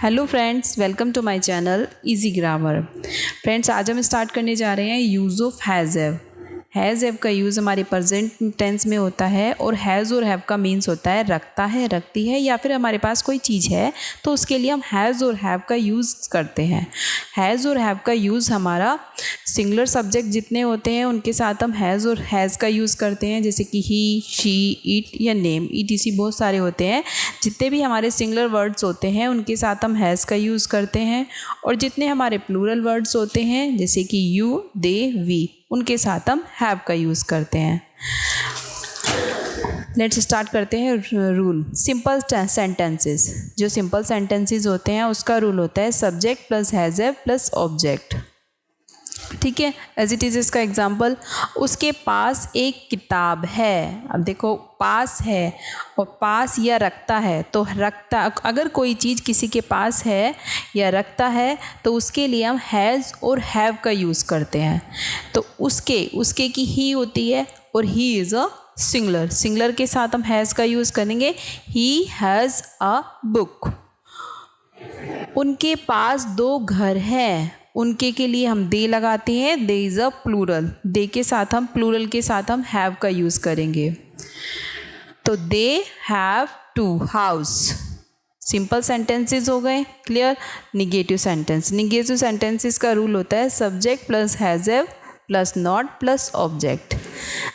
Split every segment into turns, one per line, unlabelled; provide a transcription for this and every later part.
Hello friends, welcome to my channel easy grammar. Friends, आज हम start करने जा रहे हैं use of has have. Has have का यूज़ हमारे प्रेजेंट टेंस में होता है और हैज़ और हैव का मीन्स होता है रखता है, रखती है, या फिर हमारे पास कोई चीज़ है तो उसके लिए हम हैज़ और हैव का यूज़ करते हैं। हैज़ और हैव का यूज़ हमारा सिंगुलर सब्जेक्ट जितने होते हैं उनके साथ हम हैज़ और हैज़ का यूज़ करते हैं, जैसे कि ही, शी, इट या नेम, ETC बहुत सारे होते हैं। जितने भी हमारे सिंगुलर वर्ड्स होते हैं उनके साथ हम हैज़ का यूज़ करते हैं, और जितने हमारे प्लूरल वर्ड्स होते हैं जैसे कि यू, दे, वी, उनके साथ हम हैव का यूज़ करते हैं। लेट्स स्टार्ट करते हैं रूल। सिंपल सेंटेंसेस, जो सिंपल सेंटेंसेस होते हैं उसका रूल होता है subject plus has have plus object. ठीक है, एज इट इज़ इसका एग्जाम्पल, उसके पास एक किताब है। अब देखो, पास है और पास या रखता है, तो रखता, अगर कोई चीज़ किसी के पास है या रखता है तो उसके लिए हम हैज़ और हैव का यूज़ करते हैं। तो उसके की ही होती है और he is a singular. Singular के साथ हम हैज़ का यूज़ करेंगे, ही हैज़ अ बुक। उनके पास 2 घर हैं, उनके के लिए हम दे लगाते हैं, दे इज़ अ प्लूरल। दे के साथ हम प्लूरल के साथ हम हैव का यूज़ करेंगे। तो they have 2 house. Simple sentences हो गए, clear. Negative sentence, negative sentences का रूल होता है subject plus has have plus not plus object.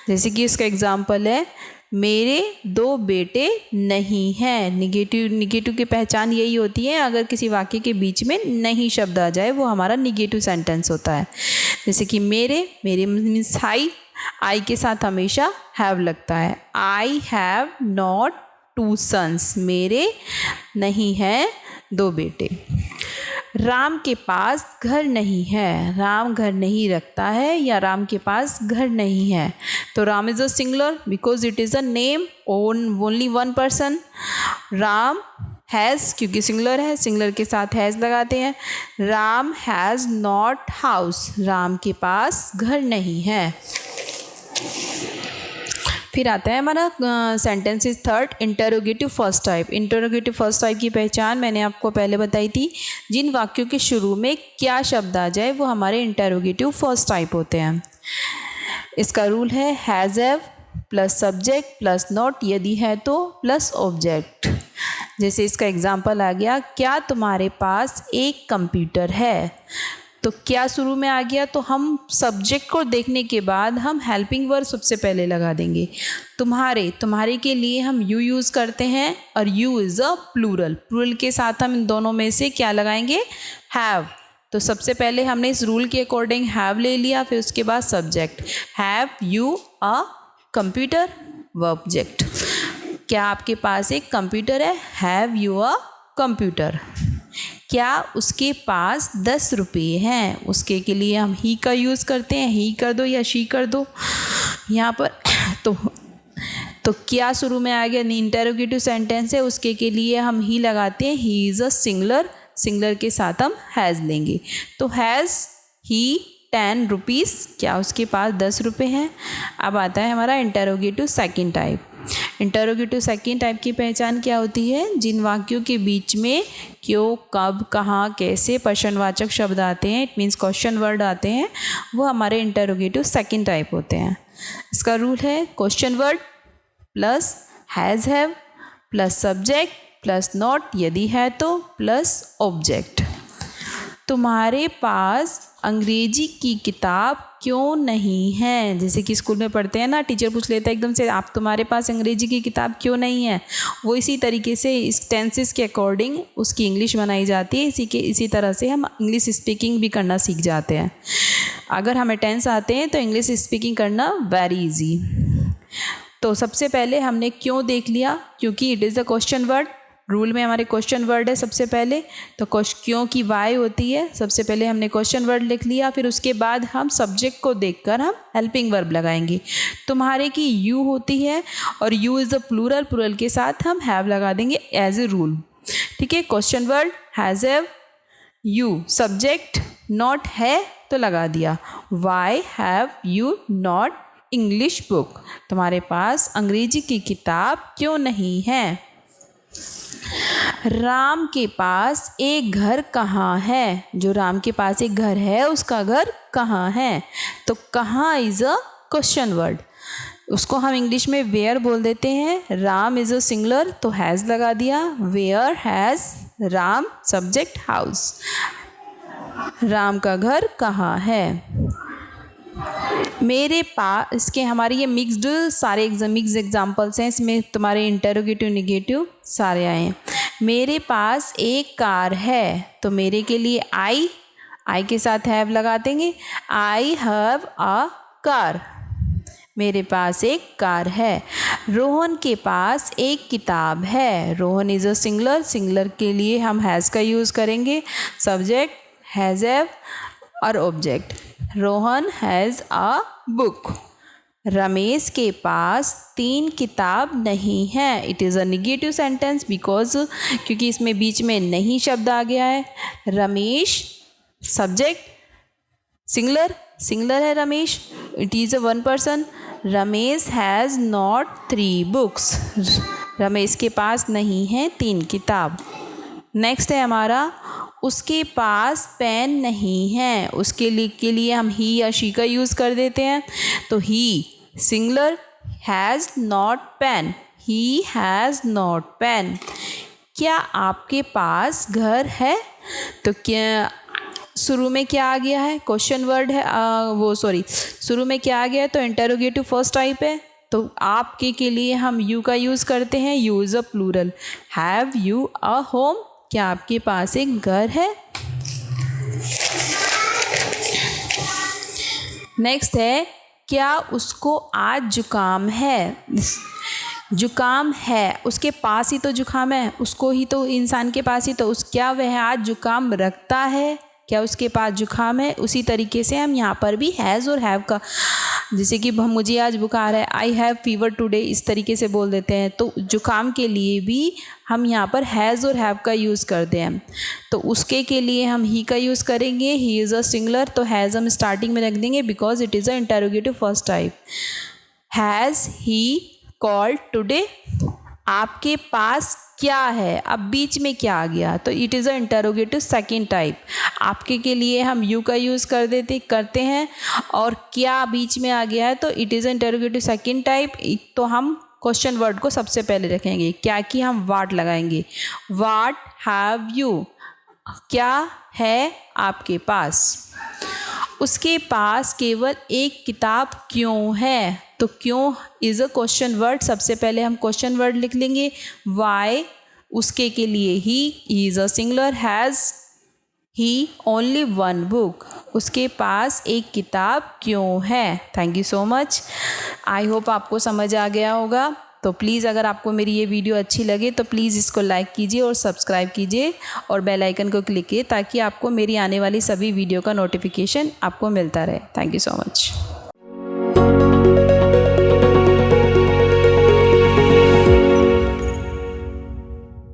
जैसे कि इसका एग्जाम्पल है, मेरे 2 बेटे नहीं हैं। निगेटिव की पहचान यही होती है, अगर किसी वाक्य के बीच में नहीं शब्द आ जाए वो हमारा निगेटिव सेंटेंस होता है। जैसे कि मेरे मीन्स आई के साथ हमेशा हैव लगता है। आई हैव नॉट 2 सन्स, मेरे नहीं हैं 2 बेटे। राम के पास घर नहीं है, राम घर नहीं रखता है या राम के पास घर नहीं है। तो Ram is a singular because it is a name only one person. Ram has, क्योंकि सिंगुलर है, सिंगुलर के साथ हैज़ लगाते हैं। Ram has not house, Ram के पास घर नहीं है। फिर आता है हमारा sentences third, interrogative first type. Interrogative first type की पहचान मैंने आपको पहले बताई थी। जिन वाक्यों के शुरू में क्या शब्द आ जाए वो हमारे इंटरोगेटिव फर्स्ट टाइप होते हैं। इसका रूल है has have plus subject plus not, यदि है तो प्लस ऑब्जेक्ट। जैसे इसका एग्जाम्पल आ गया, क्या तुम्हारे पास एक कंप्यूटर है। तो क्या शुरू में आ गया, तो हम सब्जेक्ट को देखने के बाद हम हेल्पिंग वर्ब सबसे पहले लगा देंगे। तुम्हारे के लिए हम यू यूज़ करते हैं, और you is a plural. Plural के साथ हम इन दोनों में से क्या लगाएंगे, हैव। तो सबसे पहले हमने इस रूल के अकॉर्डिंग हैव ले लिया, फिर उसके बाद subject, have you a computer, verb object. क्या आपके पास एक कंप्यूटर है, हैव यू अ कंप्यूटर। क्या उसके पास 10 रुपये हैं, उसके के लिए हम ही का यूज़ करते हैं, ही कर दो या शी कर दो यहाँ पर। तो क्या शुरू में आ गया, इंटरोगेटिव सेंटेंस है, उसके के लिए हम ही लगाते हैं, he is a singular. Singular के साथ हम हैज़ लेंगे। तो हैज़ ही 10 रुपीज़, क्या उसके पास 10 रुपये हैं। अब आता है हमारा interrogative second type. Interrogative second type की पहचान क्या होती है, जिन वाक्यों के बीच में क्यों, कब, कहाँ, कैसे प्रश्नवाचक शब्द आते हैं, इट मीन्स क्वेश्चन वर्ड आते हैं, वो हमारे इंटरोगेटिव सेकंड टाइप होते हैं। इसका रूल है question word plus has have plus subject plus not, यदि है तो प्लस ऑब्जेक्ट। तुम्हारे पास अंग्रेजी की किताब क्यों नहीं है। जैसे कि स्कूल में पढ़ते हैं ना, टीचर पूछ लेता है एकदम से, आप तुम्हारे पास अंग्रेजी की किताब क्यों नहीं है। वो इसी तरीके से इस टेंसेस के अकॉर्डिंग उसकी इंग्लिश बनाई जाती है। इसी तरह से हम इंग्लिश स्पीकिंग भी करना सीख जाते हैं। अगर हमें टेंस आते हैं तो इंग्लिश स्पीकिंग करना वेरी इजी। तो सबसे पहले हमने क्यों देख लिया, क्योंकि it is a question word. Rule में हमारे क्वेश्चन वर्ड है सबसे पहले, तो क्यों की वाई होती है, सबसे पहले हमने क्वेश्चन वर्ड लिख लिया, फिर उसके बाद हम सब्जेक्ट को देखकर हम हेल्पिंग वर्ब लगाएंगे। तुम्हारे की यू होती है और you is a plural, plural के साथ हम हैव लगा देंगे एज ए रूल। ठीक है, question word has have, you subject, not है तो लगा दिया, why have you not English book, तुम्हारे पास अंग्रेजी की किताब क्यों नहीं है। राम के पास एक घर कहाँ है? जो राम के पास एक घर है उसका घर कहाँ है? तो कहाँ इज़ अ क्वेश्चन वर्ड, उसको हम इंग्लिश में वेयर बोल देते हैं। राम इज़ अ सिंगुलर तो हैज़ लगा दिया, where has Ram, subject house. Ram का घर कहाँ है? मेरे पास, इसके हमारे ये मिक्स्ड सारे मिक्स एग्जाम्पल्स हैं, इसमें तुम्हारे इंटरोगेटिव निगेटिव सारे आए हैं। मेरे पास एक कार है, तो मेरे के लिए आई के साथ हैव लगा देंगे, आई हैव अ कार, मेरे पास एक कार है। रोहन के पास एक किताब है, Rohan is a singular, singular के लिए हम हैज़ का यूज़ करेंगे, सब्जेक्ट हैज़ हैव और object. Rohan has a book. Ramesh के पास 3 किताब नहीं है, it is a negative sentence because, क्योंकि इसमें बीच में नहीं शब्द आ गया है। रमेश सब्जेक्ट सिंगुलर, सिंगुलर है Ramesh, it is a 1 person. Ramesh has not 3 books, Ramesh के पास नहीं है 3 किताब। नेक्स्ट है हमारा, उसके पास पेन नहीं है, उसके लिए हम ही या शी का यूज़ कर देते हैं, तो he singular, has not pen, he has not pen. क्या आपके पास घर है? तो क्या शुरू में क्या आ गया है? क्वेश्चन वर्ड है, शुरू में क्या आ गया है? तो इंटरोगेटिव फर्स्ट टाइप है, तो आपके के लिए हम यू का यूज़ करते हैं, you is a plural. Have you a home? क्या आपके पास एक घर है? नेक्स्ट है, क्या उसको आज जुकाम है? जुकाम है, उसके पास ही तो जुकाम है, उसको ही तो, इंसान के पास ही तो, क्या वह आज जुकाम रखता है? क्या उसके पास जुकाम है? उसी तरीके से हम यहाँ पर भी हैज़ और हैव का, जैसे कि मुझे आज बुखार है, आई हैव फीवर टुडे, इस तरीके से बोल देते हैं, तो जुकाम के लिए भी हम यहाँ पर हैज़ और हैव का यूज़ करते हैं। तो उसके के लिए हम ही का यूज़ करेंगे, ही इज़ अ सिंगुलर, तो हैज़ हम स्टार्टिंग में रख देंगे because it is a interrogative first type. Has he called today? आपके पास क्या है? अब बीच में क्या आ गया? तो it is a interrogative second type. आपके के लिए हम यू का यूज़ करते हैं, और क्या बीच में आ गया है तो it is a interrogative second type, तो हम क्वेश्चन वर्ड को सबसे पहले रखेंगे, क्या कि हम वाट लगाएंगे, वाट हैव यू, क्या है आपके पास। उसके पास केवल एक किताब क्यों है? तो क्यों इज़ अ क्वेश्चन वर्ड, सबसे पहले हम क्वेश्चन वर्ड लिख लेंगे। वाई, उसके के लिए he is a singular, has he only 1 book, उसके पास एक किताब क्यों है। Thank you so much, I hope आपको समझ आ गया होगा। तो प्लीज़ अगर आपको मेरी ये वीडियो अच्छी लगे तो प्लीज़ इसको लाइक कीजिए और सब्सक्राइब कीजिए और बेल आइकन को क्लिक कीजिए, ताकि आपको मेरी आने वाली सभी वीडियो का नोटिफिकेशन आपको मिलता रहे। Thank you so much.